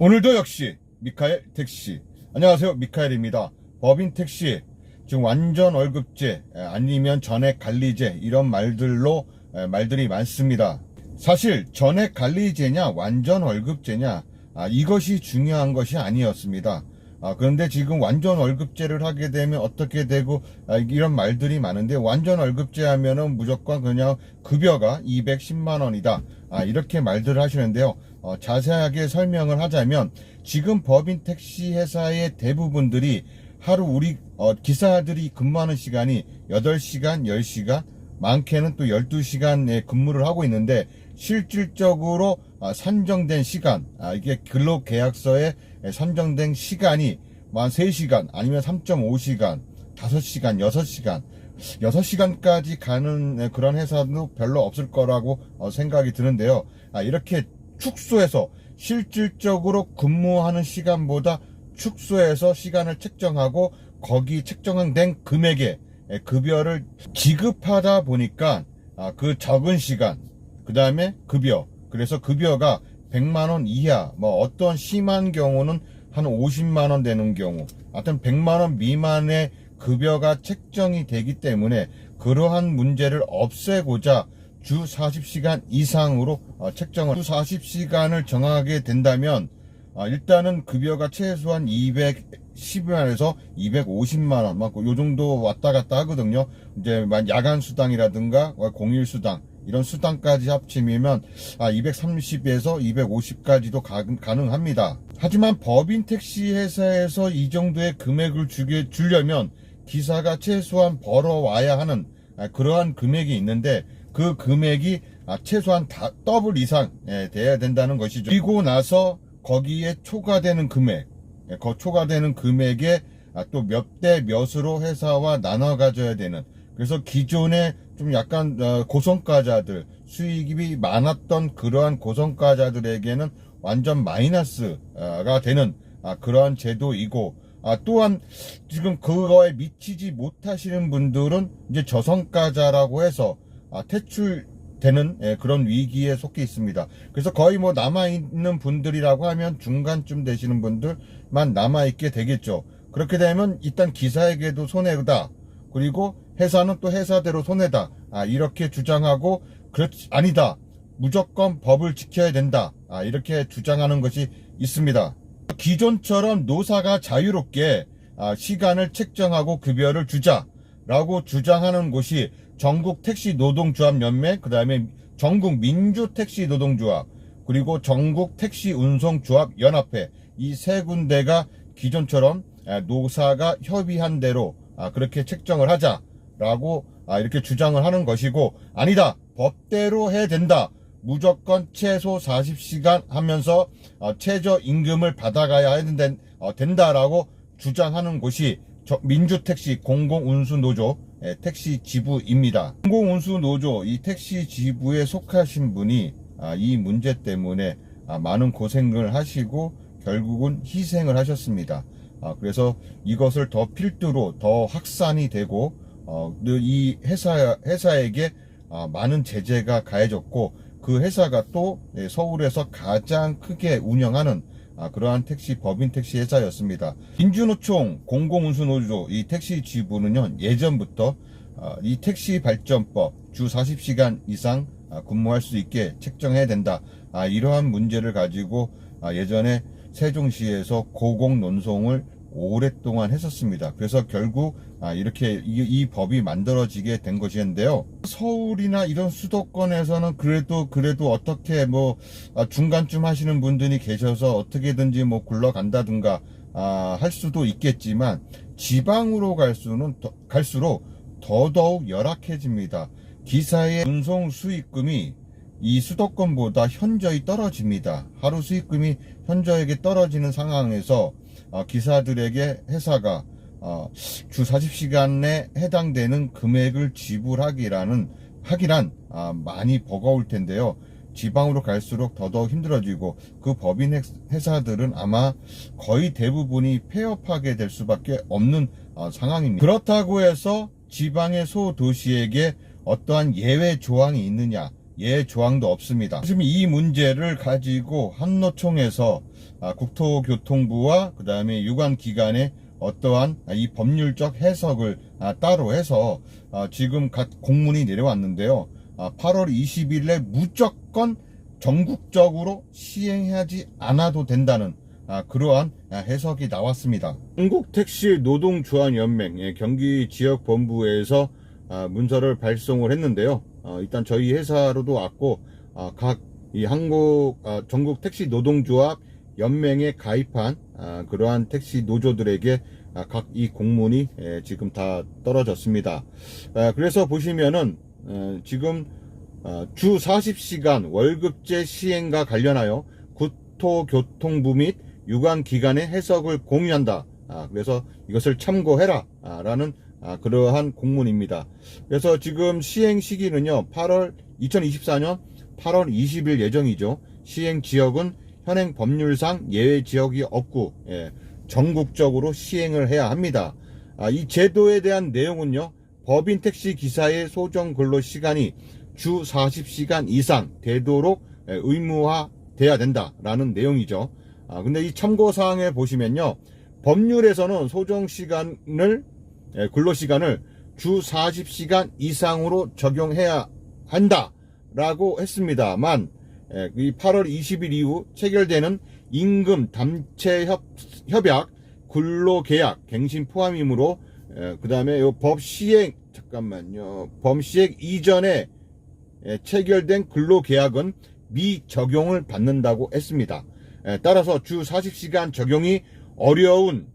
오늘도 역시 미카엘 택시. 안녕하세요, 미카엘입니다. 법인 택시 지금 완전 월급제 아니면 전액 관리제 이런 말들이 많습니다. 사실 전액 관리제냐 완전 월급제냐 이것이 중요한 것이 아니었습니다. 그런데 지금 완전 월급제를 하게 되면 어떻게 되고 이런 말들이 많은데, 완전 월급제 하면은 무조건 그냥 급여가 210만 원이다 이렇게 말들을 하시는데요. 자세하게 설명을 하자면, 지금 법인 택시 회사의 대부분들이 하루 우리 기사들이 근무하는 시간이 8시간, 10시간, 많게는 또 12시간의 근무를 하고 있는데, 실질적으로 산정된 시간, 이게 근로계약서에 산정된 시간이 한 3시간 아니면 3.5시간, 5시간, 6시간, 6시간까지 가는 그런 회사도 별로 없을 거라고 생각이 드는데요. 이렇게 축소해서 실질적으로 근무하는 시간보다 축소해서 시간을 책정하고 거기 책정된 금액의 급여를 지급하다 보니까 그 적은 시간, 그 다음에 급여, 그래서 급여가 100만원 이하, 어떤 심한 경우는 한 50만원 되는 경우, 하여튼 100만원 미만의 급여가 책정이 되기 때문에 그러한 문제를 없애고자 주 40시간 이상으로 책정을, 주 40시간을 정하게 된다면 일단은 급여가 최소한 210만원에서 250만원, 요 정도 왔다 갔다 하거든요. 이제 야간 수당이라든가 공휴일 수당, 이런 수당까지 합치면 230에서 250까지도 가능합니다. 하지만 법인 택시 회사에서 이 정도의 금액을 주려면 기사가 최소한 벌어와야 하는 그러한 금액이 있는데, 그 금액이 최소한 더블 이상 돼야 된다는 것이죠. 그리고 나서 거기에 초과되는 금액, 초과되는 금액에 또 몇 대 몇으로 회사와 나눠 가져야 되는, 그래서 기존에 좀 약간 고성과자들, 수익이 많았던 그러한 고성과자들에게는 완전 마이너스가 되는 그러한 제도이고, 또한 지금 그거에 미치지 못하시는 분들은 이제 저성과자라고 해서 퇴출되는 그런 위기에 속해 있습니다. 그래서 거의 남아있는 분들이라고 하면 중간쯤 되시는 분들만 남아있게 되겠죠. 그렇게 되면 일단 기사에게도 손해다, 그리고 회사는 또 회사대로 손해다, 이렇게 주장하고, 아니다, 무조건 법을 지켜야 된다, 이렇게 주장하는 것이 있습니다. 기존처럼 노사가 자유롭게 시간을 책정하고 급여를 주자라고 주장하는 곳이 전국 택시 노동조합 연맹, 그 다음에 전국 민주택시 노동조합, 그리고 전국 택시 운송조합 연합회, 이 세 군데가 기존처럼 노사가 협의한 대로 그렇게 책정을 하자라고 이렇게 주장을 하는 것이고, 아니다, 법대로 해야 된다, 무조건 최소 40시간 하면서 최저임금을 받아가야 된다라고 주장하는 곳이 민주택시 공공운수노조 택시 지부입니다. 공공운수노조 이 택시 지부에 속하신 분이 이 문제 때문에 많은 고생을 하시고 결국은 희생을 하셨습니다. 그래서 이것을 더 필두로 더 확산이 되고 이 회사에게 많은 제재가 가해졌고, 그 회사가 또 서울에서 가장 크게 운영하는 그러한 법인 택시 회사였습니다. 민주노총 공공운수노조 이 택시 지부는요, 예전부터 이 택시 발전법 주 40시간 이상 근무할 수 있게 책정해야 된다, 이러한 문제를 가지고 예전에 세종시에서 고공논송을 오랫동안 했었습니다. 그래서 결국 이렇게 이 법이 만들어지게 된 것이었는데요. 서울이나 이런 수도권에서는 그래도 어떻게 중간쯤 하시는 분들이 계셔서 어떻게든지 굴러간다든가 할 수도 있겠지만, 지방으로 갈수록 더더욱 열악해집니다. 기사의 운송 수익금이 이 수도권보다 현저히 떨어집니다. 하루 수익금이 현저하게 떨어지는 상황에서 기사들에게 회사가 주 40시간에 해당되는 금액을 지불하기란 많이 버거울 텐데요. 지방으로 갈수록 더더욱 힘들어지고, 그 법인 회사들은 아마 거의 대부분이 폐업하게 될 수밖에 없는 상황입니다. 그렇다고 해서 지방의 소도시에게 어떠한 예외 조항이 있느냐, 예 조항도 없습니다. 지금 이 문제를 가지고 한노총에서 국토교통부와 그 다음에 유관기관의 어떠한 이 법률적 해석을 따로 해서 지금 각 공문이 내려왔는데요. 8월 20일에 무조건 전국적으로 시행하지 않아도 된다는 그러한 해석이 나왔습니다. 한국택시노동조합연맹 경기지역본부에서 문서를 발송을 했는데요. 일단 저희 회사로도 왔고 각 이 전국택시노동조합 연맹에 가입한 그러한 택시 노조들에게 각 이 공문이 지금 다 떨어졌습니다. 그래서 보시면은 지금 주 40시간 월급제 시행과 관련하여 국토교통부 및 유관기관의 해석을 공유한다. 그래서 이것을 참고해라 라는 그러한 공문입니다. 그래서 지금 시행 시기는요 2024년 8월 20일 예정이죠. 시행 지역은 현행 법률상 예외 지역이 없고 전국적으로 시행을 해야 합니다. 이 제도에 대한 내용은요 법인 택시 기사의 소정 근로 시간이 주 40시간 이상 되도록 의무화돼야 된다라는 내용이죠. 근데 이 참고사항에 보시면요 법률에서는 소정 시간을 근로 시간을 주 40시간 이상으로 적용해야 한다라고 했습니다만 이 8월 20일 이후 체결되는 임금 단체 협약 근로계약 갱신 포함이므로 그 다음에 법 시행 이전에 체결된 근로계약은 미적용을 받는다고 했습니다. 따라서 주 40시간 적용이 어려운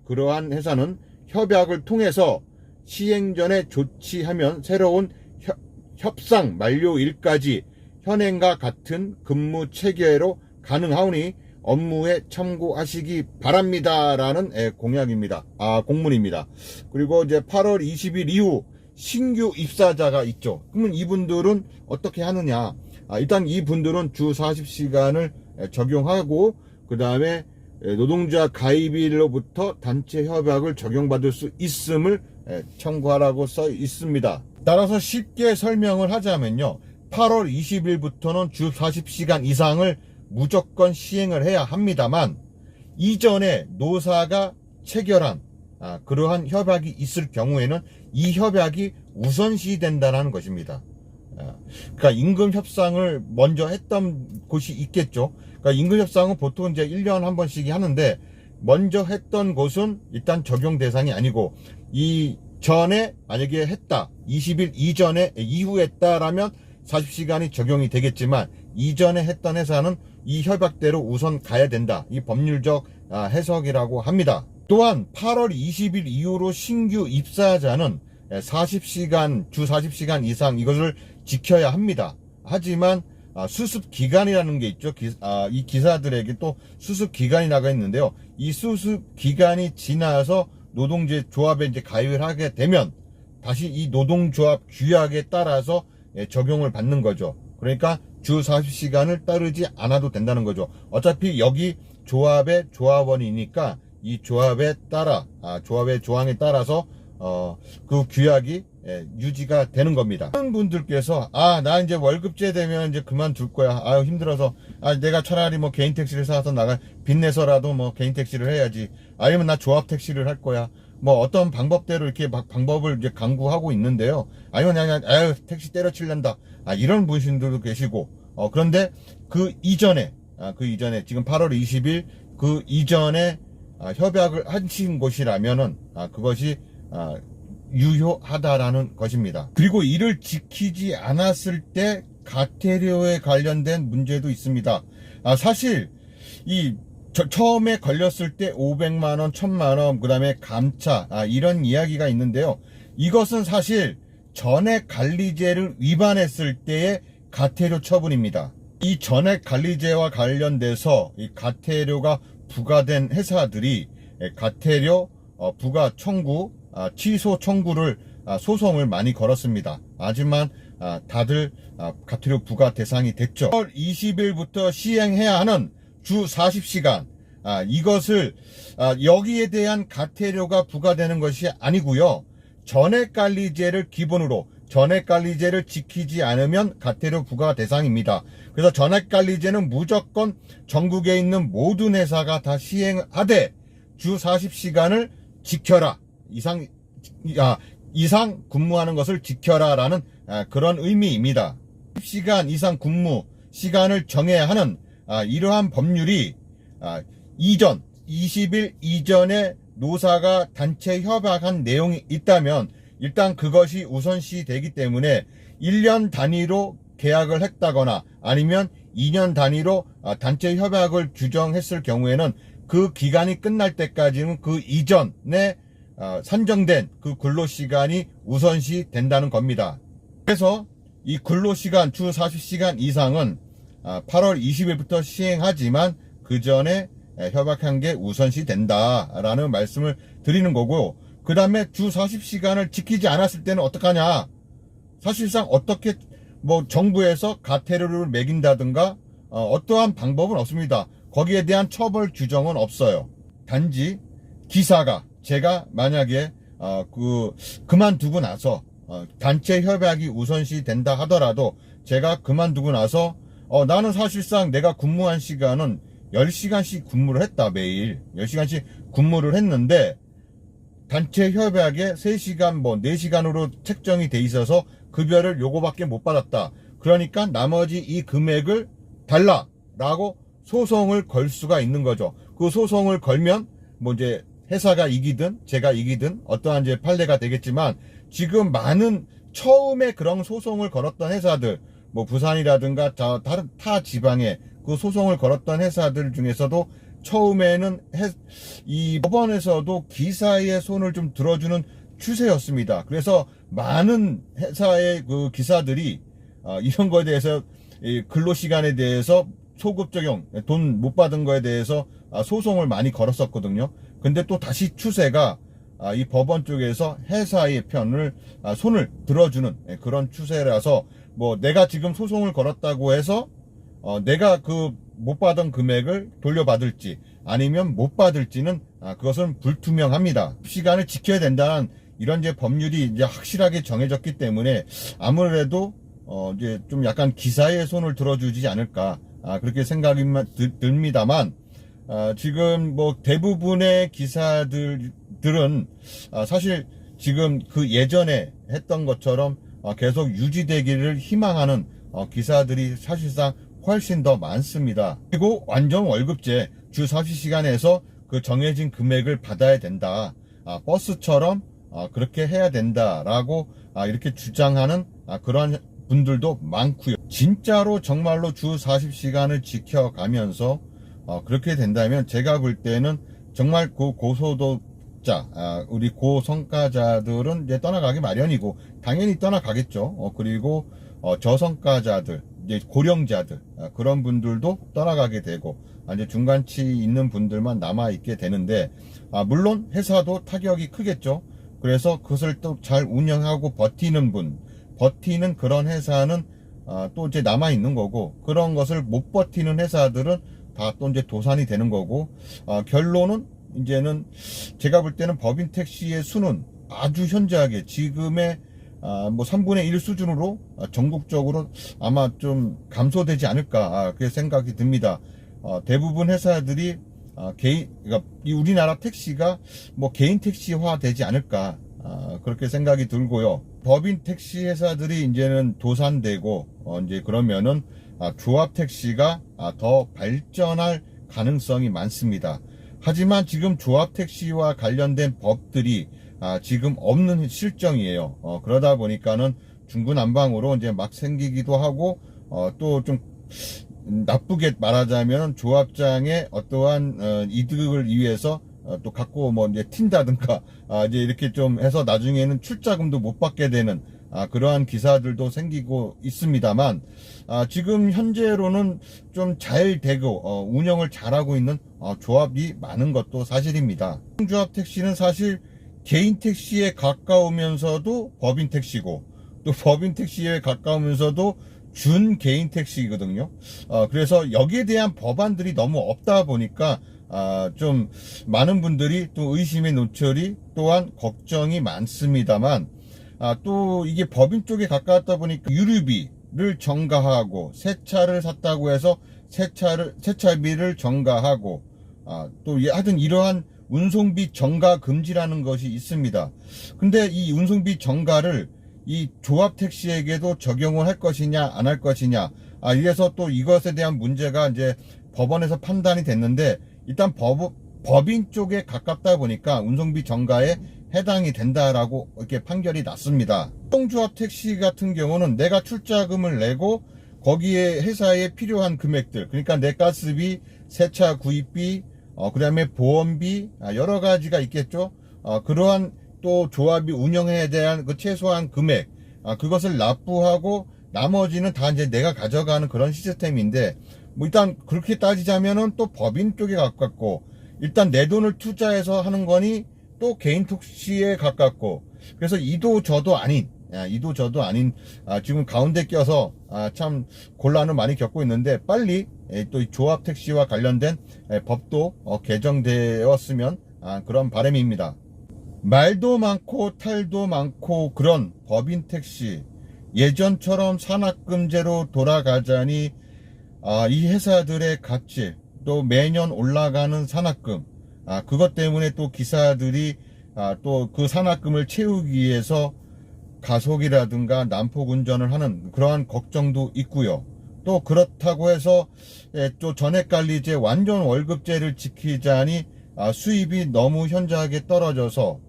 그러한 회사는 협약을 통해서 시행 전에 조치하면 새로운 협상 만료일까지 현행과 같은 근무 체계로 가능하오니 업무에 참고하시기 바랍니다라는 공문입니다. 그리고 이제 8월 20일 이후 신규 입사자가 있죠. 그러면 이분들은 어떻게 하느냐? 일단 이분들은 주 40시간을 적용하고 그 다음에 노동자 가입일로부터 단체 협약을 적용받을 수 있음을 참고하라고 써 있습니다. 따라서 쉽게 설명을 하자면요. 8월 20일부터는 주 40시간 이상을 무조건 시행을 해야 합니다만 이전에 노사가 체결한 그러한 협약이 있을 경우에는 이 협약이 우선시 된다는 것입니다. 그러니까 임금 협상을 먼저 했던 곳이 있겠죠. 그러니까 임금 협상은 보통 이제 1년 한 번씩 하는데 먼저 했던 곳은 일단 적용 대상이 아니고 이 전에 만약에 했다 20일 이후에 했다라면 40시간이 적용이 되겠지만 이전에 했던 회사는 이 협약대로 우선 가야 된다. 이 법률적 해석이라고 합니다. 또한 8월 20일 이후로 신규 입사자는 40시간, 주 40시간 이상 이것을 지켜야 합니다. 하지만 수습기간이라는 게 있죠. 이 기사들에게 또 수습기간이 나가 있는데요. 이 수습기간이 지나서 노동제 조합에 이제 가입을 하게 되면 다시 이 노동조합 규약에 따라서 적용을 받는 거죠. 그러니까 주 40시간을 따르지 않아도 된다는 거죠. 어차피 여기 조합의 조합원이니까 이 조합에 따라 조합의 조항에 따라서 그 규약이 유지가 되는 겁니다. 많은 분들께서 나 이제 월급제 되면 이제 그만둘 거야. 힘들어서 내가 차라리 뭐 개인 택시를 사서 빚내서라도 뭐 개인 택시를 해야지. 아니면 나 조합 택시를 할 거야. 뭐 어떤 방법대로 이렇게 방법을 이제 강구하고 있는데요. 아니면 그냥 택시 때려칠란다. 이런 분들도 계시고 그런데 그 이전에 지금 8월 20일 그 이전에 협약을 하신 곳이라면은 그것이 유효하다라는 것입니다. 그리고 이를 지키지 않았을 때 가태료에 관련된 문제도 있습니다. 사실 처음에 걸렸을 때 500만원, 1000만원, 그 다음에 감차, 이런 이야기가 있는데요. 이것은 사실 전액 관리제를 위반했을 때의 가태료 처분입니다. 이 전액 관리제와 관련돼서 이 가태료가 부과된 회사들이 가태료 부과 청구, 취소 청구를 소송을 많이 걸었습니다. 하지만 다들 가태료 부과 대상이 됐죠. 8월 20일부터 시행해야 하는 주 40시간 이것을 여기에 대한 가태료가 부과되는 것이 아니고요. 전액관리제를 기본으로 전액관리제를 지키지 않으면 과태료 부과 대상입니다. 그래서 전액관리제는 무조건 전국에 있는 모든 회사가 다 시행하되 주 40시간을 지켜라. 이상 근무하는 것을 지켜라라는 그런 의미입니다. 10시간 이상 근무 시간을 정해야 하는 이러한 법률이 이전 20일 이전에 노사가 단체 협약한 내용이 있다면 일단 그것이 우선시 되기 때문에 1년 단위로 계약을 했다거나 아니면 2년 단위로 단체 협약을 규정했을 경우에는 그 기간이 끝날 때까지는 그 이전에 산정된 그 근로시간이 우선시 된다는 겁니다. 그래서 이 근로시간 주 40시간 이상은 8월 20일부터 시행하지만 그 전에 협약한 게 우선시 된다라는 말씀을 드리는 거고, 그 다음에 주 40시간을 지키지 않았을 때는 어떡하냐. 사실상 어떻게 정부에서 과태료를 매긴다든가 어떠한 방법은 없습니다. 거기에 대한 처벌 규정은 없어요. 단지 기사가 제가 만약에 그만두고 나서 단체 협약이 우선시 된다 하더라도 제가 그만두고 나서 나는 사실상 내가 근무한 시간은 10시간씩 근무를 했다. 매일 10시간씩 근무를 했는데 단체 협약에 3시간 4시간으로 책정이 돼 있어서 급여를 요거밖에 못 받았다. 그러니까 나머지 이 금액을 달라라고 소송을 걸 수가 있는 거죠. 그 소송을 걸면 이제 회사가 이기든 제가 이기든 어떠한 이제 판례가 되겠지만, 지금 많은 처음에 그런 소송을 걸었던 회사들, 부산이라든가 다른 타 지방에 그 소송을 걸었던 회사들 중에서도 처음에는 이 법원에서도 기사의 손을 좀 들어주는 추세였습니다. 그래서 많은 회사의 그 기사들이 이런 거에 대해서 근로시간에 대해서 소급 적용, 돈 못 받은 거에 대해서 소송을 많이 걸었었거든요. 근데 또 다시 추세가 이 법원 쪽에서 회사의 편을 손을 들어주는 그런 추세라서 내가 지금 소송을 걸었다고 해서 내가 그 못 받은 금액을 돌려받을지 아니면 못 받을지는 그것은 불투명합니다. 시간을 지켜야 된다는 이런 이제 법률이 이제 확실하게 정해졌기 때문에 아무래도 이제 좀 약간 기사의 손을 들어주지 않을까 그렇게 생각이 듭니다만, 지금 대부분의 기사들은 사실 지금 그 예전에 했던 것처럼 계속 유지되기를 희망하는 기사들이 사실상 훨씬 더 많습니다. 그리고 완전 월급제 주 40시간에서 그 정해진 금액을 받아야 된다. 버스처럼 그렇게 해야 된다라고 이렇게 주장하는 그런 분들도 많고요. 진짜로 정말로 주 40시간을 지켜가면서 그렇게 된다면 제가 볼 때는 정말 그 고소득자, 우리 고성과자들은 이제 떠나가기 마련이고 당연히 떠나가겠죠. 그리고 저성과자들, 이제 고령자들, 그런 분들도 떠나가게 되고 이제 중간치 있는 분들만 남아있게 되는데, 물론 회사도 타격이 크겠죠. 그래서 그것을 또 잘 운영하고 버티는 그런 회사는 또 이제 남아있는 거고, 그런 것을 못 버티는 회사들은 다 또 이제 도산이 되는 거고, 결론은 이제는 제가 볼 때는 법인 택시의 수는 아주 현저하게 지금의 3분의 1 수준으로 전국적으로 아마 좀 감소되지 않을까 그렇게 생각이 듭니다. 대부분 회사들이 그러니까 이 우리나라 택시가 개인 택시화 되지 않을까 그렇게 생각이 들고요. 법인 택시 회사들이 이제는 도산되고 이제 그러면은 조합 택시가 더 발전할 가능성이 많습니다. 하지만 지금 조합 택시와 관련된 법들이 지금 없는 실정이에요. 그러다 보니까는 중구난방으로 이제 막 생기기도 하고, 또 좀 나쁘게 말하자면 조합장의 어떠한 이득을 위해서 또 갖고 이제 튄다든가 이제 이렇게 좀 해서 나중에는 출자금도 못 받게 되는 그러한 기사들도 생기고 있습니다만, 지금 현재로는 좀 잘 되고 운영을 잘하고 있는 조합이 많은 것도 사실입니다. 조합 택시는 사실 개인 택시에 가까우면서도 법인 택시고, 또 법인 택시에 가까우면서도 준 개인 택시거든요. 그래서 여기에 대한 법안들이 너무 없다 보니까 좀 많은 분들이 또 의심의 노출이 또한 걱정이 많습니다만, 또 이게 법인 쪽에 가까웠다 보니까 유류비를 정가하고 새 차를 샀다고 해서 세차비를 정가하고 또 하여튼 이러한 운송비 정가 금지라는 것이 있습니다. 근데 이 운송비 정가를 이 조합 택시에게도 적용을 할 것이냐 안 할 것이냐, 이래서 또 이것에 대한 문제가 이제 법원에서 판단이 됐는데, 일단 법인 쪽에 가깝다 보니까 운송비 정가에 해당이 된다라고 이렇게 판결이 났습니다. 협동조합 택시 같은 경우는 내가 출자금을 내고 거기에 회사에 필요한 금액들, 그러니까 내 가스비, 세차 구입비, 그 다음에 보험비, 여러 가지가 있겠죠. 그러한 또 조합이 운영해야 대한 그 최소한 금액, 그것을 납부하고 나머지는 다 이제 내가 가져가는 그런 시스템인데, 뭐 일단 그렇게 따지자면은 또 법인 쪽에 가깝고, 일단 내 돈을 투자해서 하는 거니 또 개인 택시에 가깝고, 그래서 이도 저도 아닌 지금 가운데 껴서 참 곤란을 많이 겪고 있는데, 빨리 또 조합 택시와 관련된 법도 개정되었으면 그런 바람입니다. 말도 많고 탈도 많고 그런 법인 택시, 예전처럼 산학금제로 돌아가자니 이 회사들의 갑질, 또 매년 올라가는 산학금, 그것 때문에 또 기사들이 또 그 산학금을 채우기 위해서 가속이라든가 난폭 운전을 하는 그러한 걱정도 있고요. 또 그렇다고 해서 또 전액관리제 완전 월급제를 지키자니 수입이 너무 현저하게 떨어져서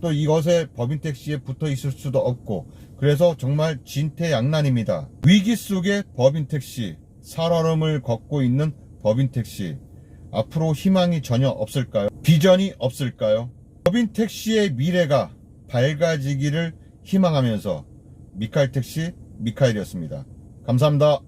또 이것에 법인 택시에 붙어 있을 수도 없고, 그래서 정말 진퇴양난입니다. 위기 속의 법인 택시, 살얼음을 걷고 있는 법인 택시, 앞으로 희망이 전혀 없을까요? 비전이 없을까요? 법인 택시의 미래가 밝아지기를 희망하면서 미카엘 택시 미카엘이었습니다. 감사합니다.